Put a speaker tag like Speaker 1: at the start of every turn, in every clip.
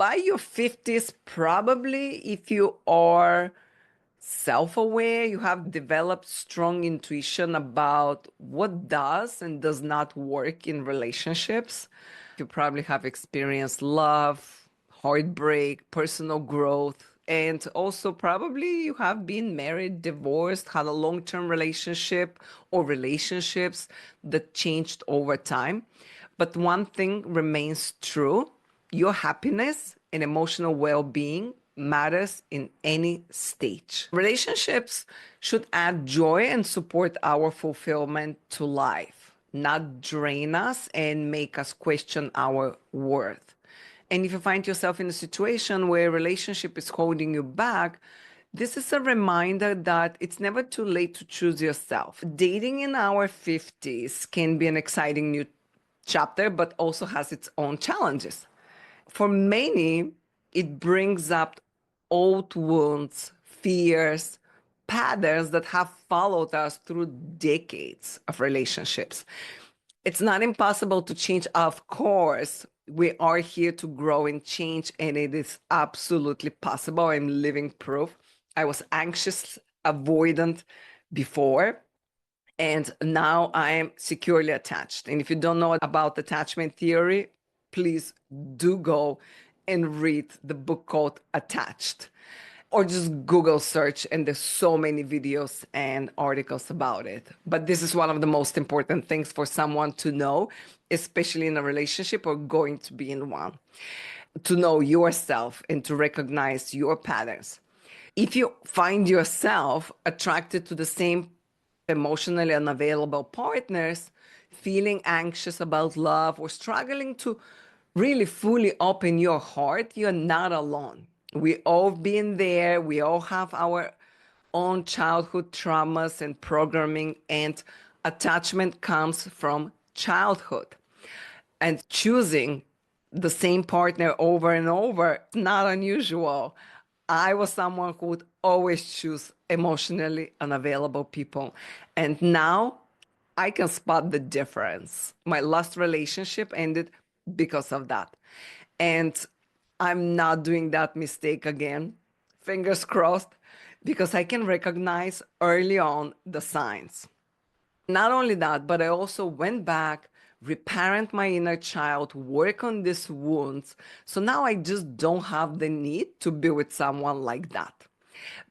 Speaker 1: by your 50s, probably if you are self-aware, you have developed strong intuition about what does and does not work in relationships. You probably have experienced love, heartbreak, personal growth, and also probably you have been married, divorced, had a long-term relationship or relationships that changed over time. But one thing remains true: your happiness and emotional well-being matters in any stage. Relationships should add joy and support our fulfillment to life, not drain us and make us question our worth. And if you find yourself in a situation where a relationship is holding you back, this is a reminder that it's never too late to choose yourself. Dating in our 50s can be an exciting new chapter, but also has its own challenges. For many, it brings up old wounds, fears, patterns that have followed us through decades of relationships. It's not impossible to change. Of course, we are here to grow and change, and it is absolutely possible. I'm living proof. I was anxious, avoidant before, and now I am securely attached. And if you don't know about attachment theory, please do go and read the book called Attached, or just Google search, and there's so many videos and articles about it. But this is one of the most important things for someone to know, especially in a relationship or going to be in one, to know yourself and to recognize your patterns. If you find yourself attracted to the same emotionally unavailable partners, feeling anxious about love, or struggling to really fully open your heart, you're not alone. We all been there. We all have our own childhood traumas and programming, and attachment comes from childhood. And choosing the same partner over and over, not unusual. I was someone who would always choose emotionally unavailable people. And now I can spot the difference. My last relationship ended because of that. And I'm not doing that mistake again. Fingers crossed, because I can recognize early on the signs. Not only that, but I also went back, reparent my inner child, work on these wounds. So now I just don't have the need to be with someone like that.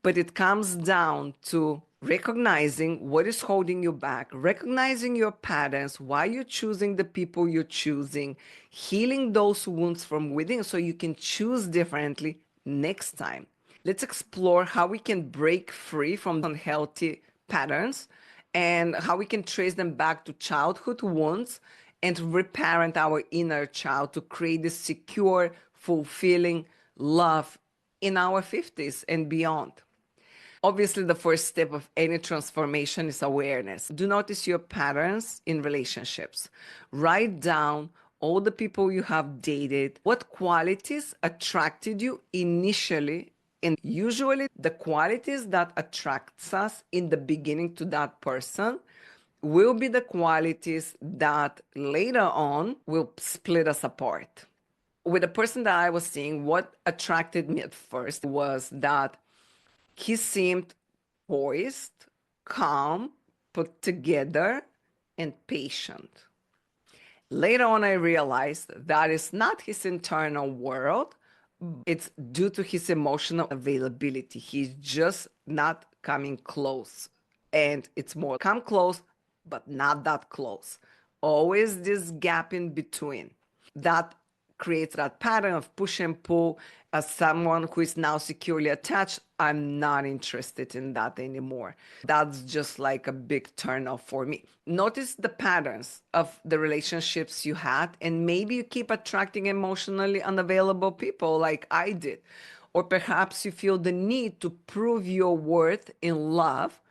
Speaker 1: But it comes down to recognizing what is holding you back, recognizing your patterns, why you're choosing the people you're choosing, healing those wounds from within so you can choose differently next time. Let's explore how we can break free from unhealthy patterns and how we can trace them back to childhood wounds and reparent our inner child to create this secure, fulfilling love in our 50s and beyond. Obviously, the first step of any transformation is awareness. Do notice your patterns in relationships. Write down all the people you have dated, what qualities attracted you initially, and usually the qualities that attracts us in the beginning to that person will be the qualities that later on will split us apart. With the person that I was seeing, what attracted me at first was that he seemed poised, calm, put together, and patient. Later on, I realized that is not his internal world. It's due to his emotional availability. He's just not coming close. And it's more come close, but not that close. Always this gap in between. That creates that pattern of push and pull. As someone who is now securely attached, I'm not interested in that anymore. That's just like a big turnoff for me. Notice the patterns of the relationships you had, and maybe you keep attracting emotionally unavailable people like I did. Or perhaps you feel the need to prove your worth in love,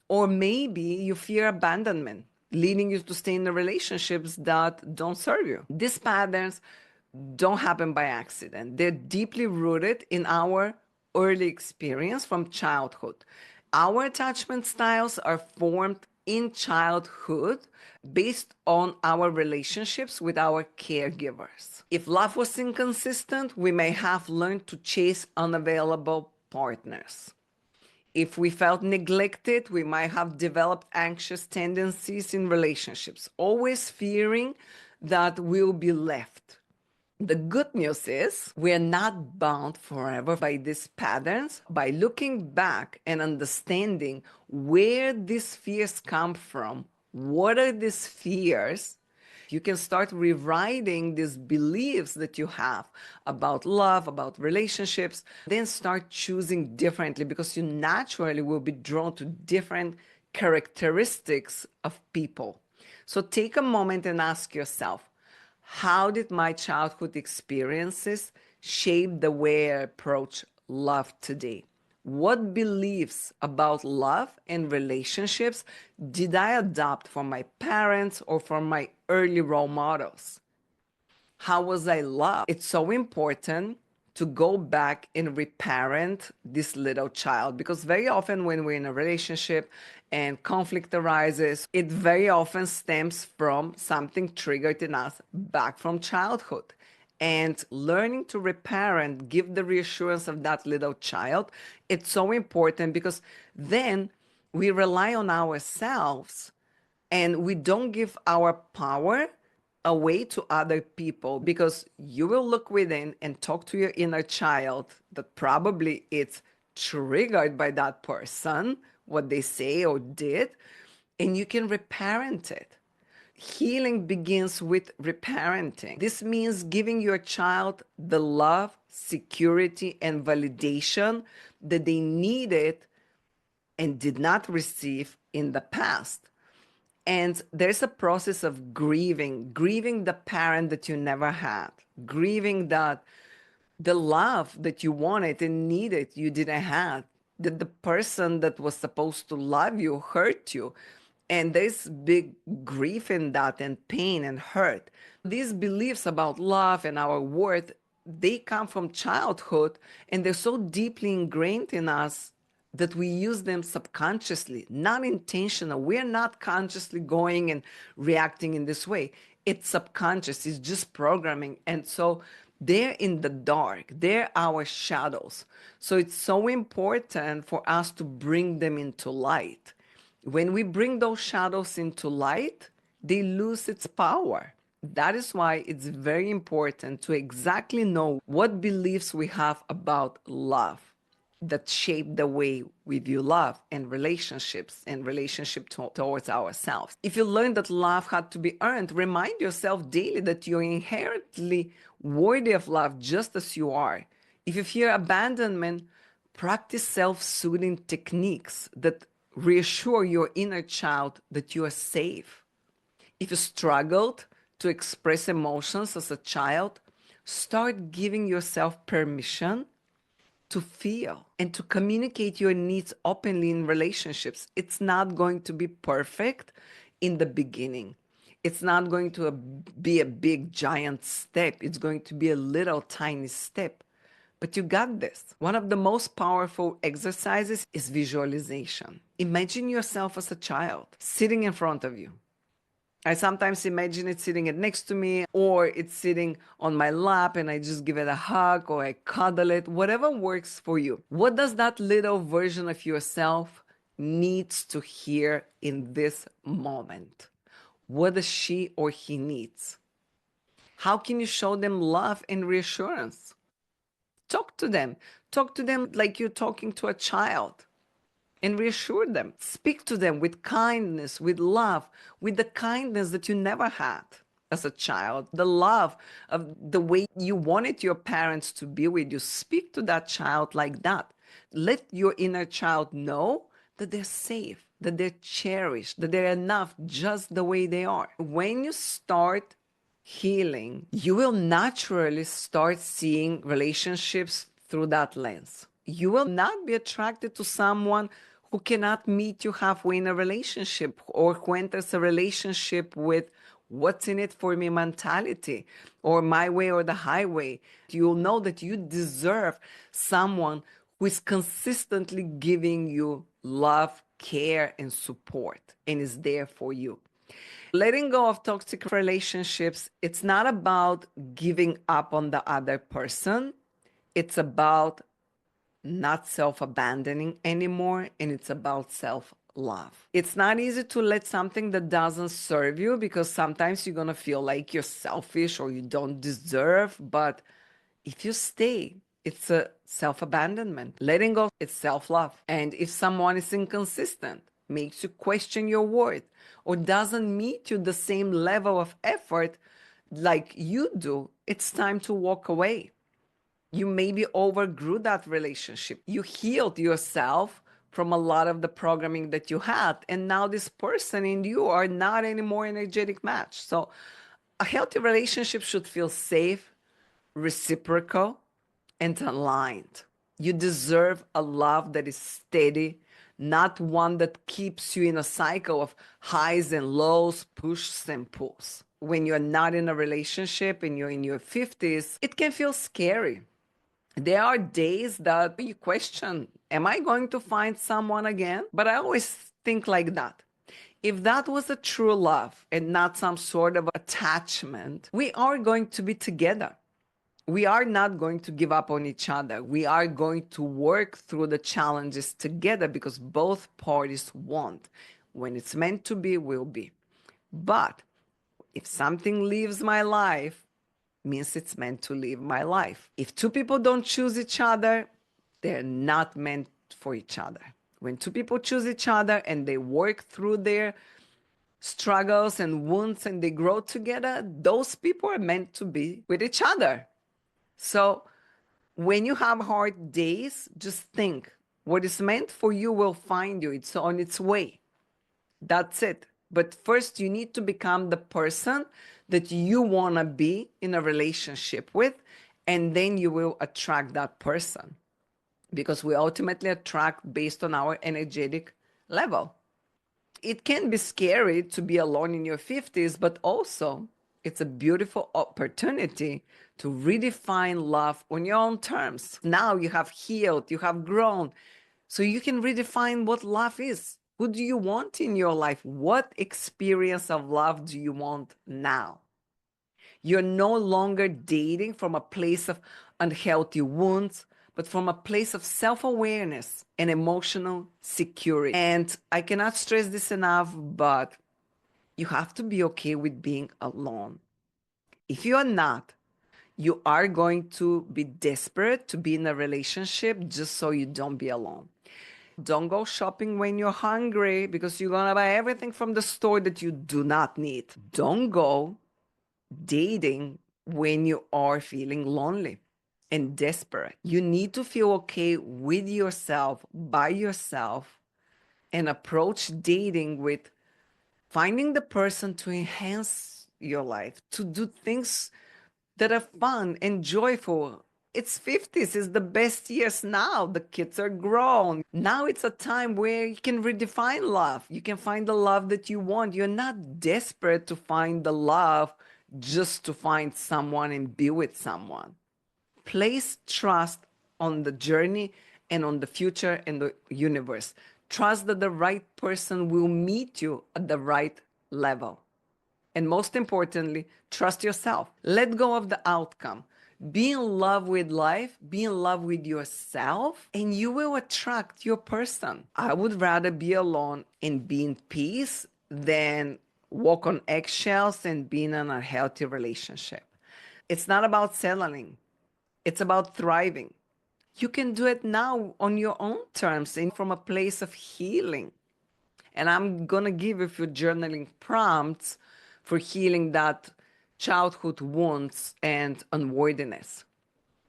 Speaker 1: or maybe you fear abandonment, leading you to stay in the relationships that don't serve you. These patterns don't happen by accident. They're deeply rooted in our early experience from childhood. Our attachment styles are formed in childhood based on our relationships with our caregivers. If love was inconsistent, we may have learned to chase unavailable partners. If we felt neglected, we might have developed anxious tendencies in relationships, always fearing that we'll be left. The good news is we're not bound forever by these patterns. By looking back and understanding where these fears come from, what are these fears, you can start rewriting these beliefs that you have about love, about relationships, then start choosing differently because you naturally will be drawn to different characteristics of people. So take a moment and ask yourself, how did my childhood experiences shape the way I approach love today? What beliefs about love and relationships did I adopt from my parents or from my early role models? How was I loved? It's so important to go back and reparent this little child because very often when we're in a relationship and conflict arises, it very often stems from something triggered in us back from childhood. And learning to reparent, give the reassurance of that little child, it's so important because then we rely on ourselves and we don't give our power away to other people because you will look within and talk to your inner child that probably it's triggered by that person, what they say or did, and you can reparent it. Healing begins with reparenting. This means giving your child the love, security, and validation that they needed and did not receive in the past. And there's a process of grieving the parent that you never had, grieving that the love that you wanted and needed you didn't have, that the person that was supposed to love you hurt you. And there's big grief in that and pain and hurt. These beliefs about love and our worth, they come from childhood and they're so deeply ingrained in us that we use them subconsciously, not intentional. We're not consciously going and reacting in this way. It's subconscious, it's just programming. And so they're in the dark, they're our shadows. So it's so important for us to bring them into light. When we bring those shadows into light, they lose its power. That is why it's very important to exactly know what beliefs we have about love that shape the way we view love and relationships and towards ourselves. If you learn that love had to be earned, remind yourself daily that you're inherently worthy of love just as you are. If you fear abandonment, practice self-soothing techniques that reassure your inner child that you are safe. If you struggled to express emotions as a child, start giving yourself permission to feel and to communicate your needs openly in relationships. It's not going to be perfect in the beginning. It's not going to be a big giant step. It's going to be a little tiny step. But you got this. One of the most powerful exercises is visualization. Imagine yourself as a child sitting in front of you. I sometimes imagine it sitting next to me, or it's sitting on my lap and I just give it a hug or I cuddle it, whatever works for you. What does that little version of yourself needs to hear in this moment? What does she or he needs? How can you show them love and reassurance? Talk to them. Talk to them like you're talking to a child. And reassure them. Speak to them with kindness, with love, with the kindness that you never had as a child, the love of the way you wanted your parents to be with you. Speak to that child like that. Let your inner child know that they're safe, that they're cherished, that they're enough just the way they are. When you start healing, you will naturally start seeing relationships through that lens. You will not be attracted to someone who cannot meet you halfway in a relationship or who enters a relationship with what's in it for me mentality or my way or the highway. You'll know that you deserve someone who is consistently giving you love, care and support and is there for you. Letting go of toxic relationships, it's not about giving up on the other person. It's about not self-abandoning anymore, and it's about self-love. It's not easy to let something that doesn't serve you, because sometimes you're going to feel like you're selfish or you don't deserve. But if you stay, it's a self-abandonment. Letting go, it's self-love. And if someone is inconsistent, makes you question your worth, or doesn't meet you the same level of effort like you do, it's time to walk away. You maybe overgrew that relationship. You healed yourself from a lot of the programming that you had. And now this person and you are not any more energetic match. So a healthy relationship should feel safe, reciprocal, and aligned. You deserve a love that is steady, not one that keeps you in a cycle of highs and lows, pushes and pulls. When you're not in a relationship and you're in your 50s, it can feel scary. There are days that you question, am I going to find someone again? But I always think like that. If that was a true love and not some sort of attachment, we are going to be together. We are not going to give up on each other. We are going to work through the challenges together, because both parties want. When it's meant to be, will be. But if something leaves my life, means it's meant to live my life. If two people don't choose each other, they're not meant for each other. When two people choose each other and they work through their struggles and wounds and they grow together, those people are meant to be with each other. So when you have hard days, just think, what is meant for you will find you. It's on its way. That's it. But first, you need to become the person that you want to be in a relationship with, and then you will attract that person, because we ultimately attract based on our energetic level. It can be scary to be alone in your 50s, but also it's a beautiful opportunity to redefine love on your own terms. Now you have healed, you have grown, so you can redefine what love is. Who do you want in your life? What experience of love do you want now? You're no longer dating from a place of unhealthy wounds, but from a place of self-awareness and emotional security. And I cannot stress this enough, but you have to be okay with being alone. If you are not, you are going to be desperate to be in a relationship just so you don't be alone. Don't go shopping when you're hungry, because you're going to buy everything from the store that you do not need. Don't go dating when you are feeling lonely and desperate. You need to feel okay with yourself, by yourself, and approach dating with finding the person to enhance your life, to do things that are fun and joyful. It's 50s, it's the best years now. The kids are grown. Now it's a time where you can redefine love. You can find the love that you want. You're not desperate to find the love just to find someone and be with someone. Place trust on the journey and on the future and the universe. Trust that the right person will meet you at the right level. And most importantly, trust yourself. Let go of the outcome. Be in love with life, be in love with yourself, and you will attract your person. I would rather be alone and be in peace than walk on eggshells and be in an unhealthy relationship. It's not about settling. It's about thriving. You can do it now on your own terms and from a place of healing. And I'm going to give you a few journaling prompts for healing that childhood wounds and unworthiness.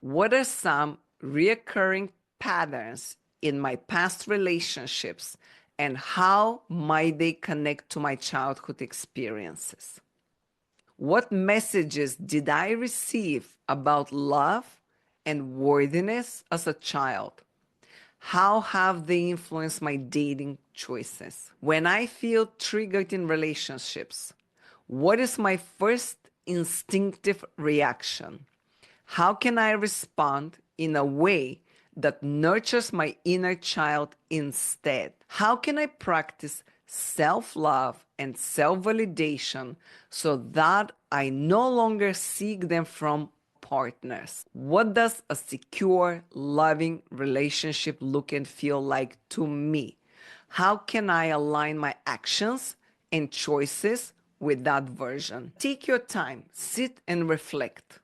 Speaker 1: What are some reoccurring patterns in my past relationships, and how might they connect to my childhood experiences? What messages did I receive about love and worthiness as a child? How have they influenced my dating choices? When I feel triggered in relationships, what is my first instinctive reaction? How can I respond in a way that nurtures my inner child instead? How can I practice self-love and self-validation so that I no longer seek them from partners? What does a secure, loving relationship look and feel like to me? How can I align my actions and choices with that version? Take your time, sit and reflect.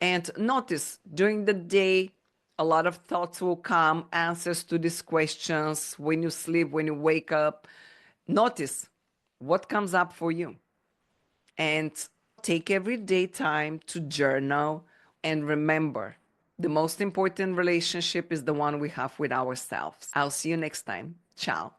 Speaker 1: And notice during the day, a lot of thoughts will come, answers to these questions when you sleep, when you wake up. Notice what comes up for you. And take everyday time to journal. And remember, the most important relationship is the one we have with ourselves. I'll see you next time. Ciao.